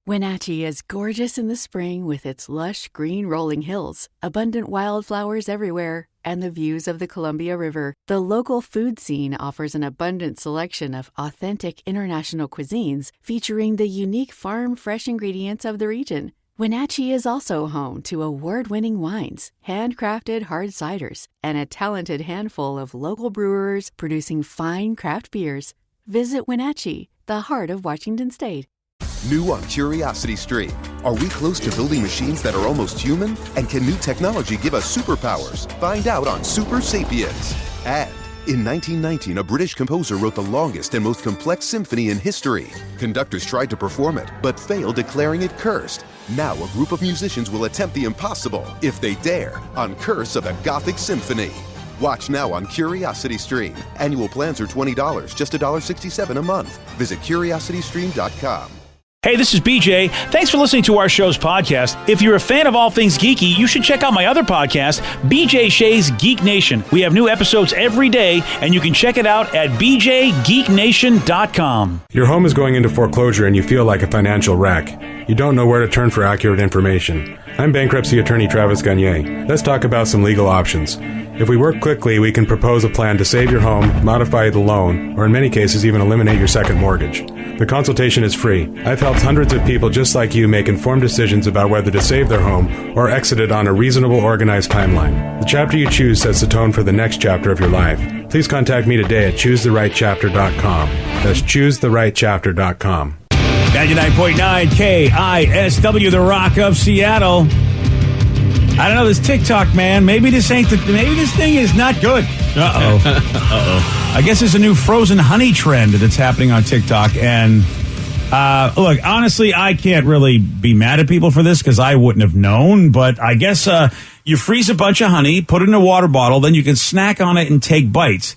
Wenatchee is gorgeous in the spring with its lush green rolling hills, abundant wildflowers everywhere, and the views of the Columbia River. The local food scene offers an abundant selection of authentic international cuisines featuring the unique farm-fresh ingredients of the region. Wenatchee is also home to award-winning wines, handcrafted hard ciders, and a talented handful of local brewers producing fine craft beers. Visit Wenatchee, the heart of Washington State. New on Curiosity Stream. Are we close to building machines that are almost human? And can new technology give us superpowers? Find out on Super Sapiens. And in 1919, a British composer wrote the longest and most complex symphony in history. Conductors tried to perform it, but failed, declaring it cursed. Now a group of musicians will attempt the impossible, if they dare, on Curse of the Gothic Symphony. Watch now on Curiosity Stream. Annual plans are $20, just $1.67 a month. Visit curiositystream.com. Hey, this is BJ. Thanks for listening to our show's podcast. If you're a fan of all things geeky, you should check out my other podcast, BJ Shea's Geek Nation. We have new episodes every day, and you can check it out at bjgeeknation.com. Your home is going into foreclosure and you feel like a financial wreck. You don't know where to turn for accurate information. I'm bankruptcy attorney Travis Gagne. Let's talk about some legal options. If we work quickly, we can propose a plan to save your home, modify the loan, or in many cases even eliminate your second mortgage. The consultation is free. I've helped hundreds of people just like you make informed decisions about whether to save their home or exit it on a reasonable, organized timeline. The chapter you choose sets the tone for the next chapter of your life. Please contact me today at choosetherightchapter.com. That's choosetherightchapter.com. 99.9 KISW, the Rock of Seattle. I don't know, this TikTok, man. Maybe this thing is not good. Uh-oh. I guess there's a new frozen honey trend that's happening on TikTok. And look, honestly, I can't really be mad at people for this because I wouldn't have known. But I guess you freeze a bunch of honey, put it in a water bottle, then you can snack on it and take bites.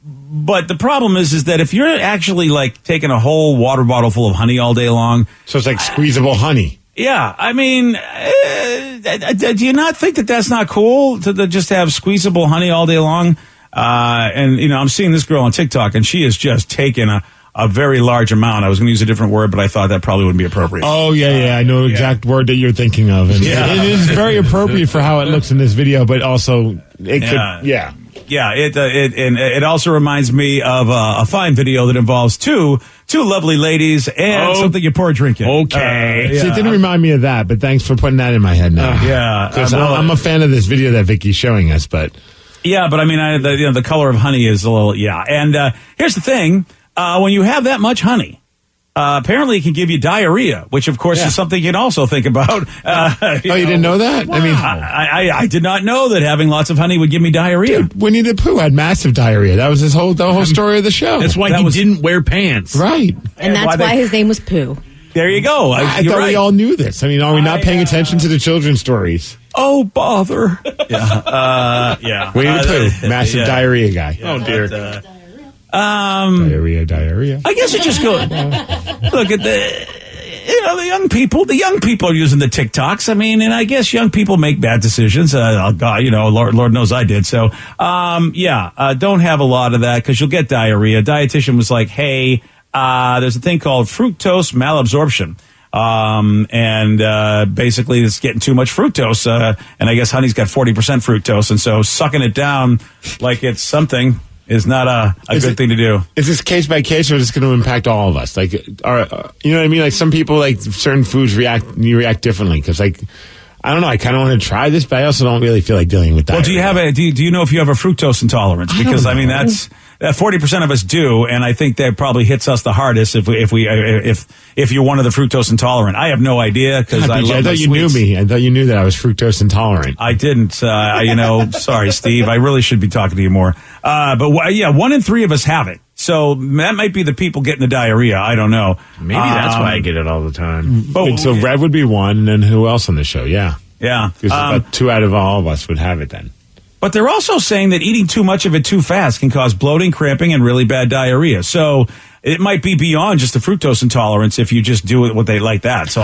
But the problem is that if you're actually like taking a whole water bottle full of honey all day long. So it's like squeezable honey. Yeah, I mean, do you not think that that's not cool to just have squeezable honey all day long? And, you know, I'm seeing this girl on TikTok, and she is just taking a very large amount. I was going to use a different word, but I thought that probably wouldn't be appropriate. Oh, yeah. I know the exact word that you're thinking of. And it is very appropriate for how it looks in this video, but also it could, yeah. Yeah, it also reminds me of a fine video that involves two lovely ladies and something you pour a drink in. Okay. See, it didn't remind me of that, but thanks for putting that in my head now. Yeah. Because I'm a fan of this video that Vicky's showing us, but... Yeah, but I mean, the color of honey is a little, yeah. And here's the thing. When you have that much honey, apparently it can give you diarrhea, which, of course, is something you can also think about. You didn't know that? Wow. I mean, I did not know that having lots of honey would give me diarrhea. Dude, Winnie the Pooh had massive diarrhea. That was the whole story of the show. That's why he didn't wear pants. Right. And that's why his name was Pooh. There you go. I thought we all knew this. I mean, are we not paying attention to the children's stories? Oh, bother. Yeah. Winnie the Pooh, massive diarrhea guy. Yeah, oh, dear. Diarrhea. I guess it just goes. Look at the young people. The young people are using the TikToks. I mean, and I guess young people make bad decisions. God, Lord knows I did. So, don't have a lot of that because you'll get diarrhea. Dietitian was like, hey, there's a thing called fructose malabsorption. Basically it's getting too much fructose. And I guess honey's got 40% fructose. And so sucking it down like it's something is not a good thing to do. Is this case by case or is this going to impact all of us? Like, you know what I mean? Like some people, like certain foods react differently. Cause like, I don't know. I kind of want to try this, but I also don't really feel like dealing with that. Well, do you know if you have a fructose intolerance? Because I mean, that's 40% of us do, and I think that probably hits us the hardest if you're one of the fructose intolerant. I have no idea because I thought you knew me. I thought you knew that I was fructose intolerant. I didn't. Sorry, Steve. I really should be talking to you more. But 1 in 3 of us have it. So that might be the people getting the diarrhea. I don't know. Maybe that's why I get it all the time. So Red would be one, and then who else on the show? Yeah. Yeah. Because about 2 out of all of us would have it then. But they're also saying that eating too much of it too fast can cause bloating, cramping, and really bad diarrhea. So it might be beyond just the fructose intolerance if you just do it what they like that. So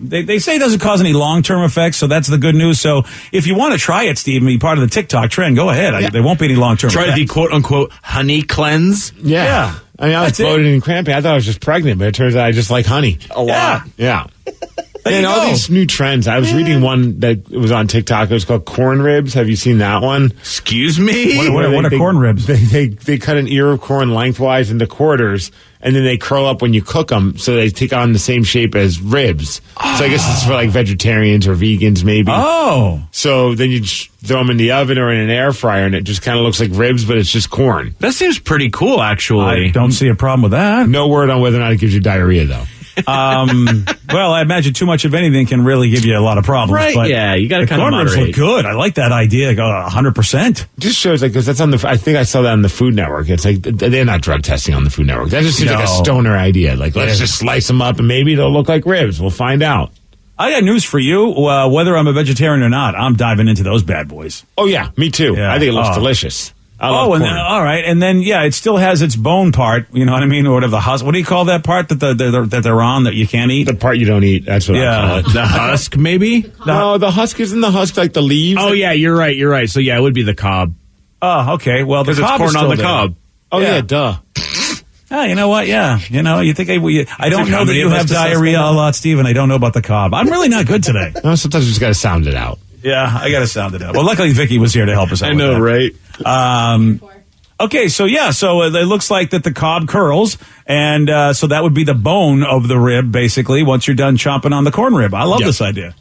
they say it doesn't cause any long-term effects, so that's the good news. So if you want to try it, Steve, and be part of the TikTok trend, go ahead. There won't be any long-term effects. Try the quote-unquote honey cleanse. Yeah. I mean, I was bloated and cramping. I thought I was just pregnant, but it turns out I just like honey. A lot. Yeah. There you all go. these new trends. I was reading one that was on TikTok. It was called corn ribs. Have you seen that one? Excuse me? What are corn ribs? They cut an ear of corn lengthwise into quarters, and then they curl up when you cook them, so they take on the same shape as ribs. So I guess it's for like vegetarians or vegans, maybe. Oh. So then you just throw them in the oven or in an air fryer, and it just kind of looks like ribs, but it's just corn. That seems pretty cool, actually. I don't see a problem with that. No word on whether or not it gives you diarrhea, though. Well, I imagine too much of anything can really give you a lot of problems. Right, But yeah, you gotta the kind of corn ribs moderate. look good. I like that idea. Go 100%. Just shows like because that's on the. I think I saw that on the Food Network. It's like they're not drug testing on the Food Network. That just seems like a No. stoner idea. Like let's just slice them up and maybe they'll look like ribs. We'll find out. I got news for you. Whether I'm a vegetarian or not, I'm diving into those bad boys. Oh yeah, me too. Yeah. I think it looks Oh. delicious. I love And corn. then, all right, and then it still has its bone part. You know what I mean, or whatever the husk. What do you call that part that they're on that you can't eat? The part you don't eat. That's what I call it. The husk, maybe? No, the husk isn't the husk like the leaves. Oh, yeah, you're right. So, yeah, it would be the cob. Oh, okay. Well, the Because it's cob is corn on still the there. cob. Oh yeah. yeah, duh. Oh, you know what? Yeah. You know, you think I don't know that you have diarrhea a lot, Steve, and I don't know about the cob. I'm really not good today. No, sometimes you just got to sound it out. Yeah, I got to sound it out. Well, luckily Vicky was here to help us out. I know, with that. right? Okay, so it looks like that the cob curls, and so that would be the bone of the rib, basically, once you're done chomping on the corn rib. I love this idea.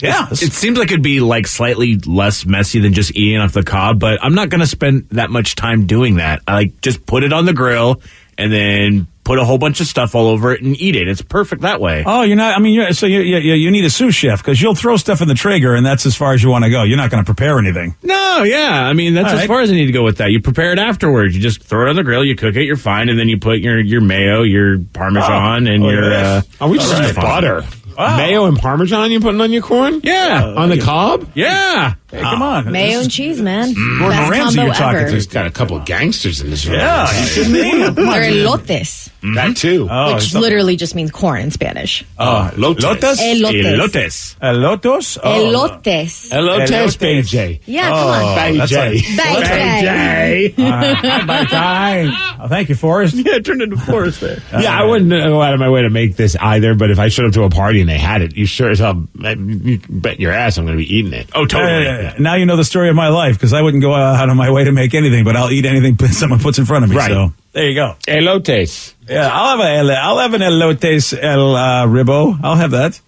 Yeah. It seems like it'd be like slightly less messy than just eating off the cob, but I'm not going to spend that much time doing that. I like just put it on the grill and then put a whole bunch of stuff all over it and eat it. It's perfect that way. Oh, you're not. I mean, you need a sous chef because you'll throw stuff in the Traeger, and that's as far as you want to go. You're not going to prepare anything. No, yeah. I mean, that's All as right. far as I need to go with that. You prepare it afterwards. You just throw it on the grill, you cook it, you're fine, and then you put your mayo, your Parmesan, and your... yes. We just use butter. Wow. Mayo and Parmesan you putting on your corn? Yeah. On the cob? Yeah. Hey, come on. Mayo and cheese, man. Gordon Best Ramsay combo you're talking ever. to. There's got a couple of gangsters in this room. Yeah, you kidding me? Come on, They're man. elotes, That too. Oh, which literally just means corn in Spanish. Lotus. Lotus? Elotes. Elotes. Lotos? Oh. Elotes. Elotes, Elotes. BJ. Yeah, come on. That's like- BJ. Oh, thank you, Forrest. Yeah, it turned into forest there. Yeah, I wouldn't go out of my way to make this either, but if I showed up to a party and they had it, you sure as hell you bet your ass I'm going to be eating it. Oh, totally. Now you know the story of my life because I wouldn't go out of my way to make anything, but I'll eat anything someone puts in front of me. Right. So there you go. Elotes. Yeah, I'll have an elotes el ribo. I'll have that.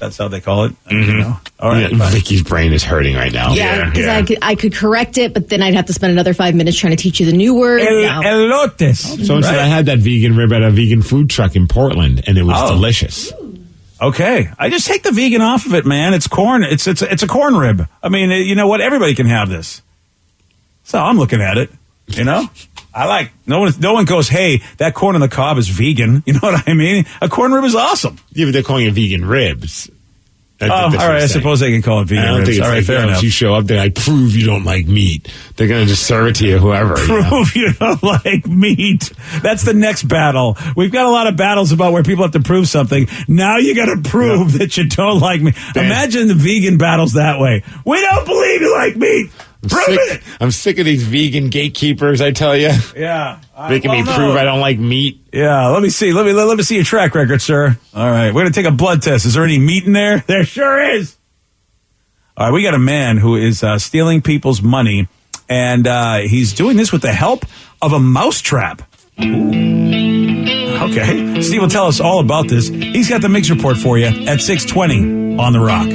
That's how they call it. You know? All right. Yeah, Vicky's brain is hurting right now. Yeah, because I could correct it, but then I'd have to spend another 5 minutes trying to teach you the new word. No. Elotes. So instead, I had that vegan rib at a vegan food truck in Portland, and it was delicious. Okay, I just take the vegan off of it, man. It's corn. It's a corn rib. I mean, you know what? Everybody can have this. So I'm looking at it. You know, I like no one goes, hey, that corn on the cob is vegan. You know what I mean? A corn rib is awesome. Yeah, but they're calling it vegan ribs. Oh, all right. I suppose they can call it vegan I don't ribs. think it's All right, like, fair enough. If you show up there, I prove you don't like meat. They're going to just serve it to you, whoever. You know? Prove you don't like meat. That's the next battle. We've got a lot of battles about where people have to prove something. Now you got to prove that you don't like meat. Imagine the vegan battles that way. We don't believe you like meat. Prove it. I'm sick of these vegan gatekeepers, I tell you. Yeah. Making me prove I don't like meat. Yeah, let me see. Let me see your track record, sir. All right, we're gonna take a blood test. Is there any meat in there? There sure is. All right, we got a man who is stealing people's money, and he's doing this with the help of a mousetrap. Okay, Steve will tell us all about this. He's got the Mix Report for you at 6:20 on The Rock.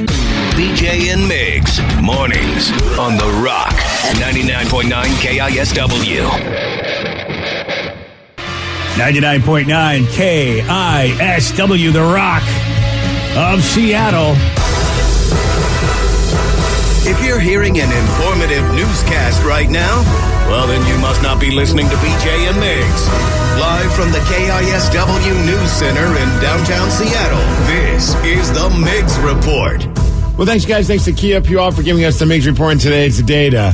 BJ and Migs, mornings on The Rock, 99.9 KISW. 99.9 KISW, The Rock of Seattle. If you're hearing an informative newscast right now, well, then you must not be listening to BJ and Migs. Live from the KISW News Center in downtown Seattle, this is the Migs Report. Well, thanks, guys. Thanks to Kia Pure for giving us the Mix Report. And today it's a day to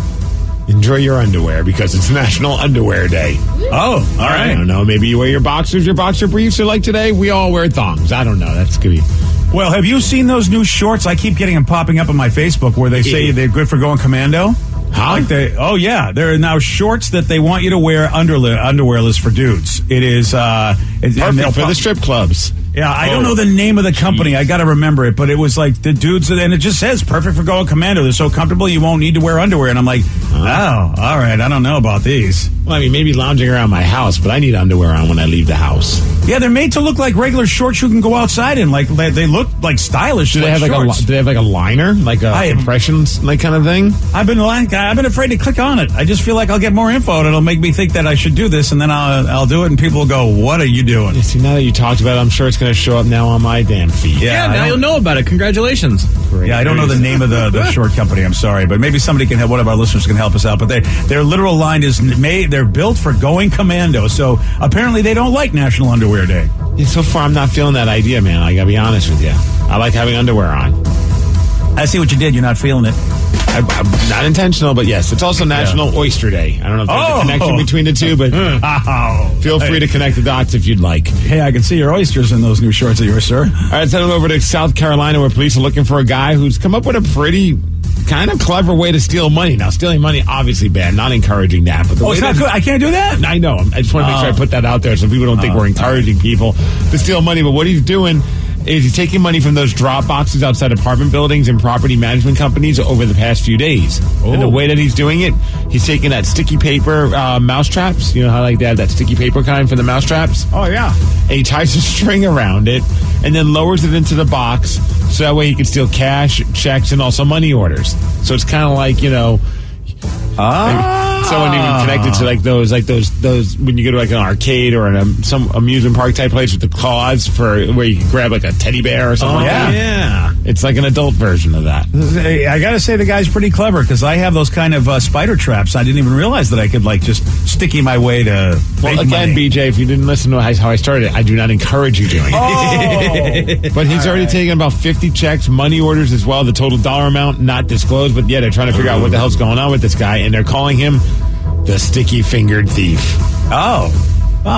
enjoy your underwear because it's National Underwear Day. Oh, all right. I don't know. Maybe you wear your boxers, your boxer briefs, or like today, we all wear thongs. I don't know. That's going to be... Well, have you seen those new shorts? I keep getting them popping up on my Facebook where they say they're good for going commando. Huh? Like there are now shorts that they want you to wear underwearless for dudes. It is Perfect for the strip clubs. Yeah, I don't know the name of the company. I got to remember it, but it was like the dudes, and it just says perfect for going commando. They're so comfortable you won't need to wear underwear. And I'm like, oh, all right, I don't know about these. Well, I mean, maybe lounging around my house, but I need underwear on when I leave the house. Yeah, they're made to look like regular shorts you can go outside in. Like they look like stylish. Do they have shorts. do they have like a liner, like a compressions, like kind of thing? I've been afraid to click on it. I just feel like I'll get more info and it'll make me think that I should do this, and then I'll do it, and people will go, "What are you doing?" Yeah, see, now that you talked about it, I'm sure it's going to show up now on my damn feed. Yeah, now you'll know about it. Congratulations. Great. Yeah, I don't know the name of the short company. I'm sorry, but maybe somebody can help. One of our listeners can help us out. But their literal line is they're built for going commando. So apparently they don't like National Underwear Day. Yeah, so far, I'm not feeling that idea, man. I got to be honest with you. I like having underwear on. I see what you did. You're not feeling it. I'm not intentional, but yes. It's also National Oyster Day. I don't know if there's a connection between the two, but feel free to connect the dots if you'd like. Hey, I can see your oysters in those new shorts of yours, sir. All right, let's head on over to South Carolina, where police are looking for a guy who's come up with a pretty kind of clever way to steal money. Now, stealing money, obviously bad. Not encouraging that. But it's not good. I can't do that? I know. I just want to make sure I put that out there so people don't think we're encouraging people to steal money. But what he's doing is he's taking money from those drop boxes outside apartment buildings and property management companies over the past few days. Oh. And the way that he's doing it, he's taking that sticky paper mouse traps. You know how like they have that sticky paper kind for the mouse traps? Oh, yeah. And he ties a string around it and then lowers it into the box so that way he can steal cash, checks, and also money orders. So it's kind of like, you know... someone even connected to like those when you go to like an arcade or some amusement park type place with the claws for where you can grab like a teddy bear or something. Yeah. It's like an adult version of that. I gotta say the guy's pretty clever because I have those kind of spider traps. I didn't even realize that I could like just sticky my way to well again money. BJ, if you didn't listen to how I started, I do not encourage you doing it. But he's already taken about 50 checks, money orders as well. The total dollar amount not disclosed, but yeah, they're trying to figure out what the hell's going on with this guy, and they're calling him the Sticky Fingered Thief. Oh,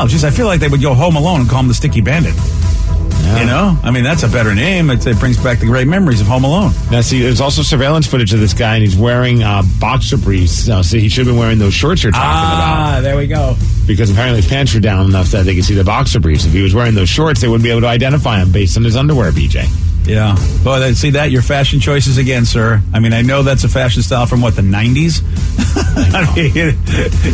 geez, I feel like they would go Home Alone and call him the Sticky Bandit. Yeah. You know? I mean, that's a better name. It brings back the great memories of Home Alone. Now, see, there's also surveillance footage of this guy, and he's wearing boxer briefs. So he should have been wearing those shorts you're talking about. There we go. Because apparently his pants were down enough that they could see the boxer briefs. If he was wearing those shorts, they wouldn't be able to identify him based on his underwear, BJ. Yeah. Well, see that? Your fashion choices again, sir. I mean, I know that's a fashion style from, what, the 90s? I mean,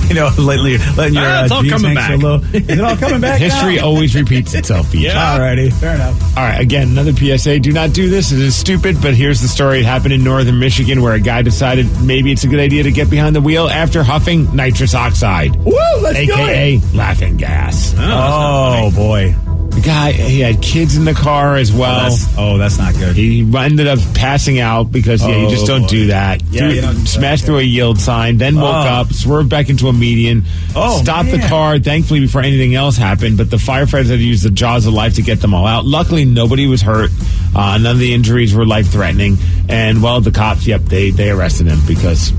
you know, lately, letting your it's all jeans coming hang back. so low. Is it all coming back History now? always repeats itself, BJ. Yeah. All righty. Fair enough. All right, again, another PSA. Do not do this. It is stupid, but here's the story. It happened in northern Michigan where a guy decided maybe it's a good idea to get behind the wheel after huffing nitrous oxide. Woo, let's do AKA it. laughing gas. Oh boy. The guy, he had kids in the car as well. That's not good. He ended up passing out because, you just don't do that. Yeah, you don't do that. Smashed through a yield sign, then woke up, swerved back into a median, stopped the car, thankfully, before anything else happened. But the firefighters had to use the jaws of life to get them all out. Luckily, nobody was hurt. None of the injuries were life-threatening. And, well, the cops, they arrested him because...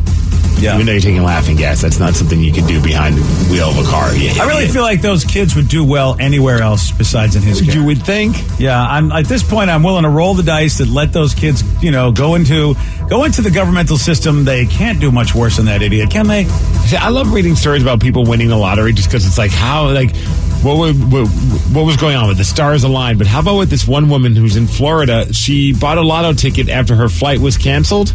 Yeah. Even though you're taking laughing gas, that's not something you can do behind the wheel of a car. I really feel like those kids would do well anywhere else besides in his care. You would think. Yeah, at this point, I'm willing to roll the dice and let those kids, go into the governmental system. They can't do much worse than that idiot, can they? See, I love reading stories about people winning the lottery just because it's like what was going on with the stars aligned. But how about with this one woman who's in Florida? She bought a lotto ticket after her flight was canceled.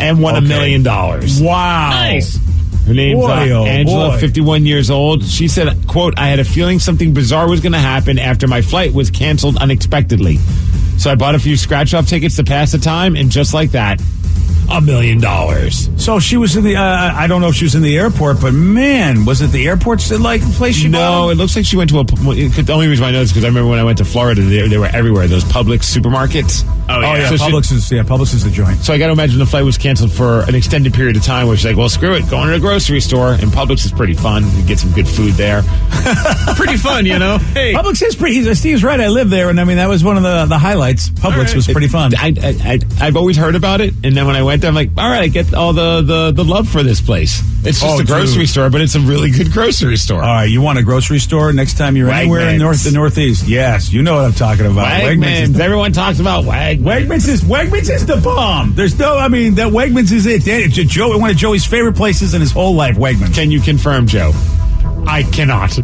And won $1 million. Wow. Nice. Her name's Angela, 51 years old. She said, quote, I had a feeling something bizarre was going to happen after my flight was canceled unexpectedly. So I bought a few scratch-off tickets to pass the time, and just like that, $1 million. So she was in the, I don't know if she was in the airport, but man, was it the airport's like place she bought? No, it looks like she went to the only reason I know is because I remember when I went to Florida, they were everywhere, those Publix supermarkets. Oh, yeah. So Publix is the joint. So I got to imagine the flight was canceled for an extended period of time where she's like, well, screw it, going to the grocery store. And Publix is pretty fun. You get some good food there. Pretty fun, Hey. Publix is pretty, Steve's right, I live there, and I mean, that was one of the highlights. Publix was pretty fun. I've always heard about it, and then when I went there, I'm like, all right, I get all the love for this place. It's just a grocery store, but it's a really good grocery store. All right, you want a grocery store next time you're anywhere in the Northeast? Yes, you know what I'm talking about. Wegmans. Everyone talks about Wegmans. Wegmans is the bomb. That Wegmans is it. Joe, one of Joey's favorite places in his whole life, Wegmans. Can you confirm, Joe? I cannot.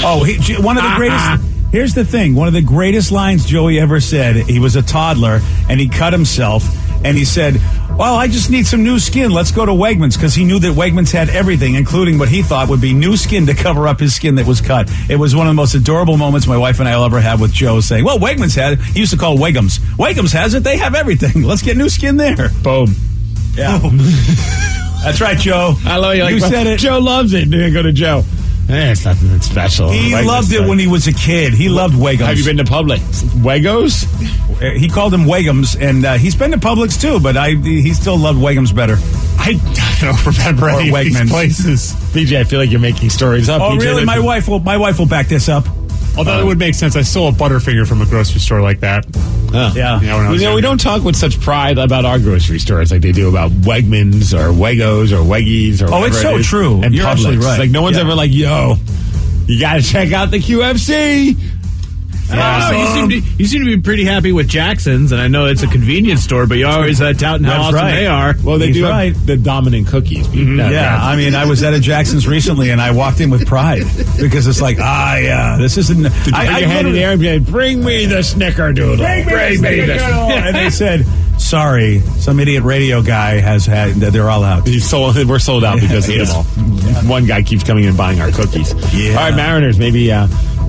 Oh, one of the greatest. Here's the thing. One of the greatest lines Joey ever said, he was a toddler, and he cut himself, and he said, well, I just need some new skin. Let's go to Wegmans, because he knew that Wegmans had everything, including what he thought would be new skin to cover up his skin that was cut. It was one of the most adorable moments my wife and I will ever have with Joe saying, well, Wegmans had it. He used to call Wegmans. Wegmans has it. They have everything. Let's get new skin there. Boom. Yeah. That's right, Joe. I love you. You said it. Joe loves it. Then go to Joe. It's nothing that special. He loved it when he was a kid. He loved Wegmans. Have you been to Publix? Wegos? He called them Wegmans, and he's been to Publix too, but he still loved Wegmans better. I don't remember any of these places. BJ, I feel like you're making stories up. Oh, BJ, really? My wife will back this up. Although it would make sense. I stole a Butterfinger from a grocery store like that. Yeah. We don't talk with such pride about our grocery stores like they do about Wegmans or Wegos or Weggies or it's so true. And You're Publix. absolutely right. Like no one's ever like, yo, you got to check out the QFC. You seem to be pretty happy with Jackson's, and I know it's a convenience store, but you're always touting how awesome they are. Well, they do have the dominant cookies. I mean, I was at a Jackson's recently, and I walked in with pride because it's like, this isn't. Did you put your hand in the air and be like, bring me the snickerdoodle. Bring me the snickerdoodle. And they said, sorry, some idiot radio guy has had. They're all out. We're sold out because of them all. One guy keeps coming in and buying our cookies. Yeah. All right, Mariners, maybe go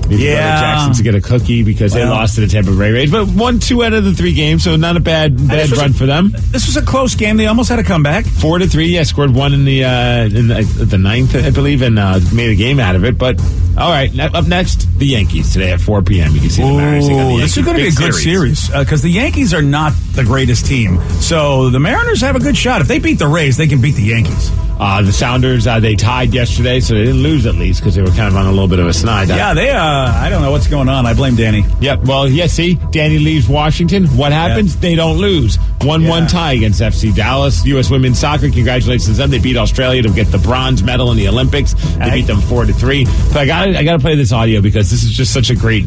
to Jackson to get a cookie because they lost to the Tampa Bay Rays, but won 2 out of the 3 games, so not a bad run for them. This was a close game. They almost had a comeback. 4-3, scored 1 in the 9th, I believe, and made a game out of it. But all right, up next, the Yankees today at 4 p.m. You can see the Mariners. This is going to be a good series because the Yankees are not the greatest team, so the Mariners have a good shot. If they beat the Rays, they can beat the Yankees. The Sounders, they tied yesterday, so they didn't lose at least because they were kind of on a little bit of a snide. Yeah, they, I don't know what's going on. I blame Danny. Yep, well, see, Danny leaves Washington. What happens? Yep. They don't lose. 1-1 tie against FC Dallas. U.S. women's soccer, congratulations to them. They beat Australia to get the bronze medal in the Olympics. They beat them 4-3. But I got to play this audio because this is just such a great...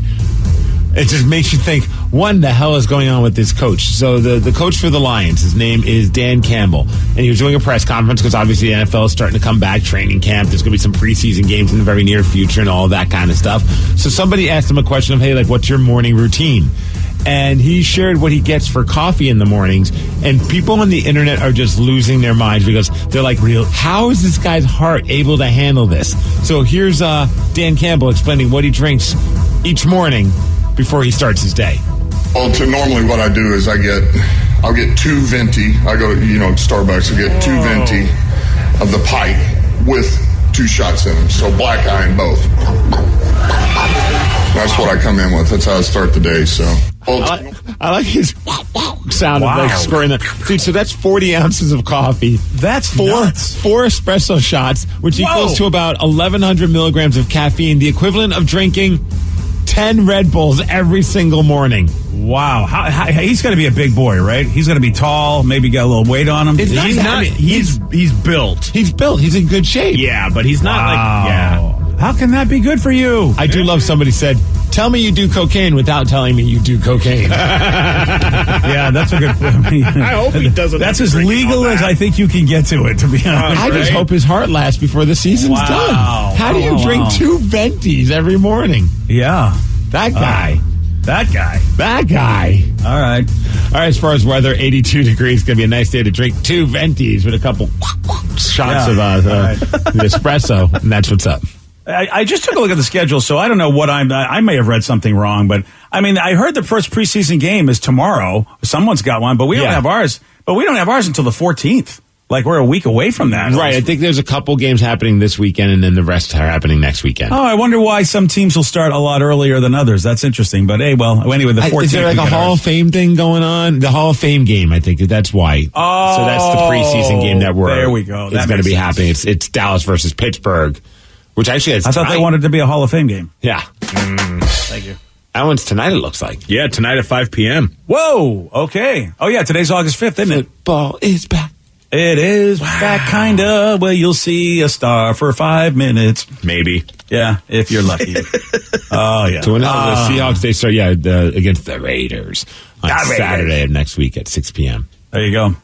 It just makes you think, what the hell is going on with this coach? So the coach for the Lions, his name is Dan Campbell, and he was doing a press conference because obviously the NFL is starting to come back, training camp. There's going to be some preseason games in the very near future and all that kind of stuff. So somebody asked him a question of, hey, like, what's your morning routine? And he shared what he gets for coffee in the mornings, and people on the internet are just losing their minds because they're like, how is this guy's heart able to handle this? So here's Dan Campbell explaining what he drinks each morning before he starts his day. Well, normally what I do is I'll get 2 venti. I go to Starbucks. I get 2 venti of the pike with 2 shots in them. So black eye in both. That's what I come in with. That's how I start the day. So I like his sound of like scoring that. Dude, so that's 40 ounces of coffee. That's 4 nuts. 4 espresso shots, which equals to about 1,100 milligrams of caffeine, the equivalent of drinking 10 Red Bulls every single morning. Wow. He's going to be a big boy, right? He's going to be tall, maybe got a little weight on him. He's built. He's built. He's in good shape. Yeah, but he's not How can that be good for you? I do love somebody said, tell me you do cocaine without telling me you do cocaine. Yeah, that's a good point. I hope he doesn't. That's as legal as I think you can get to it, to be honest. I just hope his heart lasts before the season's done. How do you drink 2 ventis every morning? Yeah. That guy. That guy. All right. As far as weather, 82 degrees. Going to be a nice day to drink 2 ventis with a couple shots of the espresso, and that's what's up. I just took a look at the schedule, so I don't know what I may have read something wrong, but I mean, I heard the first preseason game is tomorrow. Someone's got one, but we don't have ours. But we don't have ours until the 14th. Like, we're a week away from that. Right. I think there's a couple games happening this weekend, and then the rest are happening next weekend. Oh, I wonder why some teams will start a lot earlier than others. That's interesting. But, hey, anyway, the 14th. Is there like a Hall of Fame thing going on? The Hall of Fame game, I think. That's why. Oh. So that's the preseason game that there we go. It's going to be happening. It's Dallas versus Pittsburgh, which actually is I thought they wanted to be a Hall of Fame game. Yeah. Thank you. That one's tonight, it looks like. Yeah, tonight at 5 p.m. Whoa. Okay. Oh, yeah. Today's August 5th, isn't it? Football is back. It is back, kinda. Well, you'll see a star for 5 minutes. Maybe. Yeah, if you're lucky. Oh, yeah. So the Seahawks, they start, against the Raiders on Saturday of next week at 6 p.m. There you go.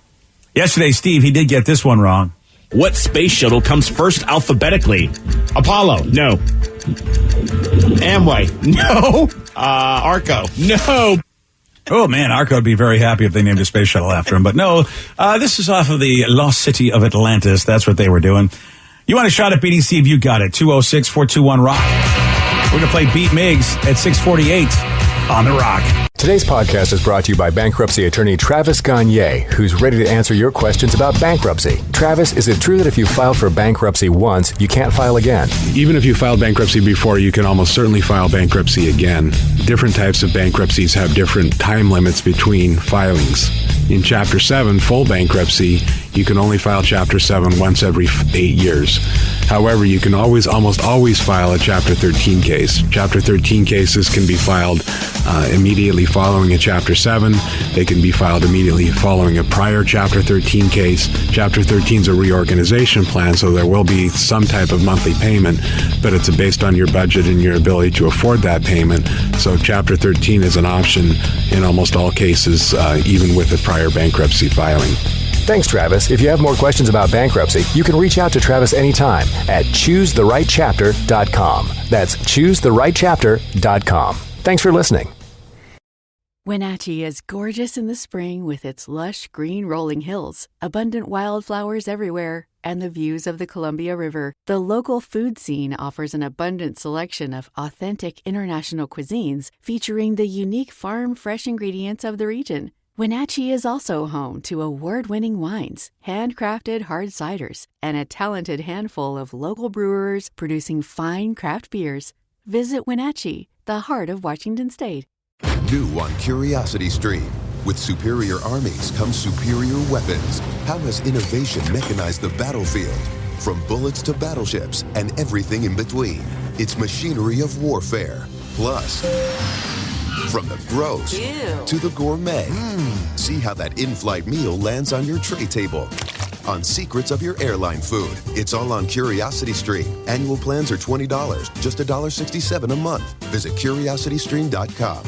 Yesterday, Steve, he did get this one wrong. What space shuttle comes first alphabetically? Apollo. No. Amway. No. Arco. No. Oh, man, Arco would be very happy if they named a space shuttle after him. But no, this is off of the lost city of Atlantis. That's what they were doing. You want a shot at BDC if you got it. 206-421-ROCK. We're going to play Beat Migs at 648 on The Rock. Today's podcast is brought to you by bankruptcy attorney Travis Gagne, who's ready to answer your questions about bankruptcy. Travis, is it true that if you filed for bankruptcy once, you can't file again? Even if you filed bankruptcy before, you can almost certainly file bankruptcy again. Different types of bankruptcies have different time limits between filings. In Chapter 7, full bankruptcy, you can only file Chapter 7 once every 8 years. However, you can almost always file a Chapter 13 case. Chapter 13 cases can be filed immediately following a Chapter 7. They can be filed immediately following a prior Chapter 13 case. Chapter 13 is a reorganization plan, so there will be some type of monthly payment, but it's based on your budget and your ability to afford that payment. So Chapter 13 is an option in almost all cases, even with a prior bankruptcy filing. Thanks, Travis. If you have more questions about bankruptcy, you can reach out to Travis anytime at choosetherightchapter.com. That's choosetherightchapter.com. Thanks for listening. Wenatchee is gorgeous in the spring with its lush green rolling hills, abundant wildflowers everywhere, and the views of the Columbia River. The local food scene offers an abundant selection of authentic international cuisines featuring the unique farm-fresh ingredients of the region. Wenatchee is also home to award-winning wines, handcrafted hard ciders, and a talented handful of local brewers producing fine craft beers. Visit Wenatchee, the heart of Washington State. New on Curiosity Stream. With superior armies comes superior weapons. How has innovation mechanized the battlefield? From bullets to battleships and everything in between. It's machinery of warfare. Plus, from the gross to the gourmet. See how that in-flight meal lands on your tray table. On secrets of your airline food. It's all on Curiosity Stream. Annual plans are $20, just $1.67 a month. Visit curiositystream.com.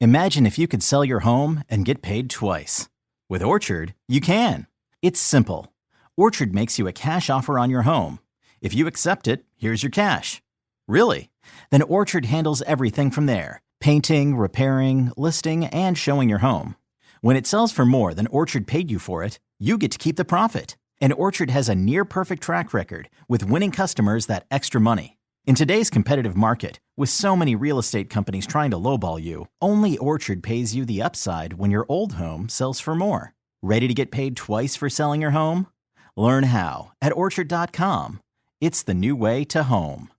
Imagine if you could sell your home and get paid twice. With Orchard, you can. It's simple. Orchard makes you a cash offer on your home. If you accept it, here's your cash. Really? Then Orchard handles everything from there. Painting, repairing, listing, and showing your home. When it sells for more than Orchard paid you for it, you get to keep the profit. And Orchard has a near-perfect track record with winning customers that extra money. In today's competitive market, with so many real estate companies trying to lowball you, only Orchard pays you the upside when your old home sells for more. Ready to get paid twice for selling your home? Learn how at Orchard.com. It's the new way to home.